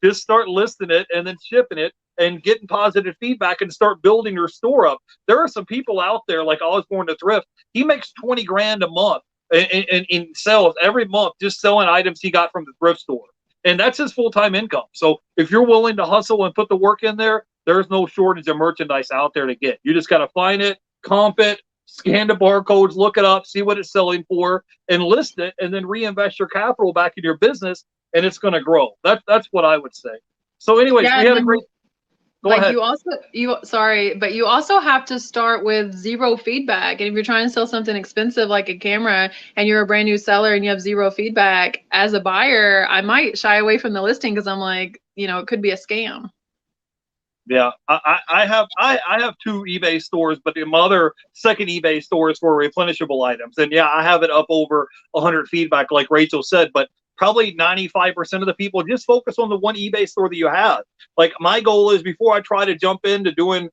Speaker 1: just start listing it and then shipping it and getting positive feedback and start building your store up. There are some people out there like Osborne the Thrift. He makes 20 grand a month in sales every month, just selling items he got from the thrift store. And that's his full-time income. So if you're willing to hustle and put the work in there, there's no shortage of merchandise out there to get. You just got to find it, comp it, scan the barcodes, look it up, see what it's selling for, and list it, and then reinvest your capital back in your business, and it's going to grow. That's what I would say. So anyways,
Speaker 2: Yeah,
Speaker 1: we had a great... Go
Speaker 2: like
Speaker 1: ahead.
Speaker 2: but you also have to start with zero feedback. And if you're trying to sell something expensive like a camera and you're a brand new seller and you have zero feedback, as a buyer, I might shy away from the listing because I'm like, it could be a scam.
Speaker 1: Yeah, I have two eBay stores, but the other second eBay store is for replenishable items. And yeah, I have it up over 100 feedback, like Rachel said, but probably 95% of the people just focus on the one eBay store that you have. Like my goal is, before I try to jump into doing,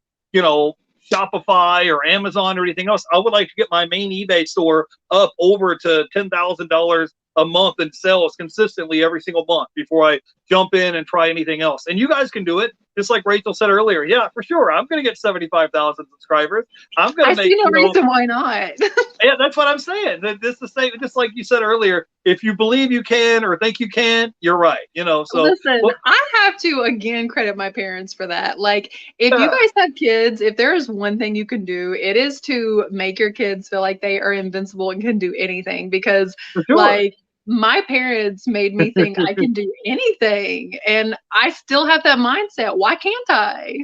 Speaker 1: Shopify or Amazon or anything else, I would like to get my main eBay store up over to $10,000 a month and sales consistently every single month before I jump in and try anything else. And you guys can do it. Just like Rachel said earlier, yeah, for sure. I'm going to get 75,000 subscribers. I'm going to make,
Speaker 2: see no reason why not.
Speaker 1: Yeah, that's what I'm saying. This is the same, just like you said earlier. If you believe you can or think you can, you're right. So
Speaker 2: listen, I have to again credit my parents for that. Like, if you guys have kids, if there is one thing you can do, it is to make your kids feel like they are invincible and can do anything. Because,
Speaker 1: sure.
Speaker 2: like, my parents made me think I can do anything, and I still have that mindset. Why can't I?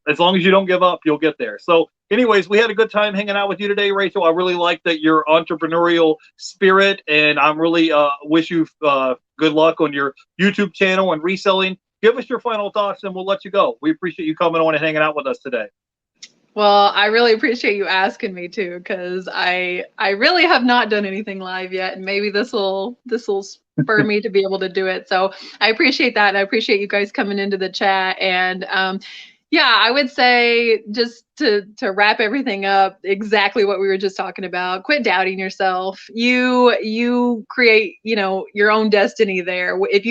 Speaker 1: As long as you don't give up, you'll get there. So anyways, we had a good time hanging out with you today, Rachel. I really like that your entrepreneurial spirit, and I'm really wish you good luck on your YouTube channel and reselling. Give us your final thoughts and we'll let you go. We appreciate you coming on and hanging out with us today.
Speaker 2: Well, I really appreciate you asking me too, because I really have not done anything live yet, and maybe this will spur me to be able to do it. So I appreciate that, and I appreciate you guys coming into the chat. And yeah, I would say, just to wrap everything up, exactly what we were just talking about. Quit doubting yourself. You create, your own destiny there. If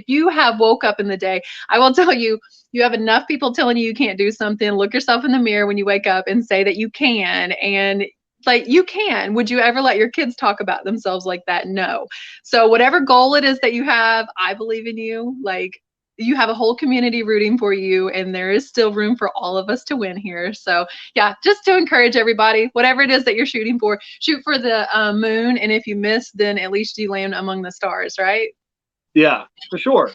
Speaker 2: you have woke up in the day, I will tell you, you have enough people telling you can't do something. Look yourself in the mirror when you wake up and say that you can. And like, you can. Would you ever let your kids talk about themselves like that? No. So whatever goal it is that you have, I believe in you. Like, you have a whole community rooting for you, and there is still room for all of us to win here. So yeah, just to encourage everybody, whatever it is that you're shooting for, shoot for the moon. And if you miss, then at least you land among the stars, right?
Speaker 1: Yeah, for sure.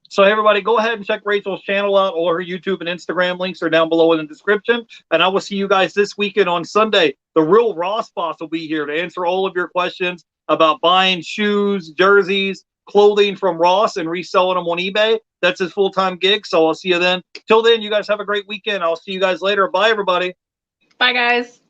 Speaker 1: So everybody, go ahead and check Rachel's channel out. All her YouTube and Instagram links are down below in the description. And I will see you guys this weekend on Sunday. The real Ross boss will be here to answer all of your questions about buying shoes, jerseys, clothing from Ross and reselling them on eBay. That's his full-time gig. So I'll see you then. Till then, you guys have a great weekend. I'll see you guys later. Bye, everybody.
Speaker 2: Bye, guys.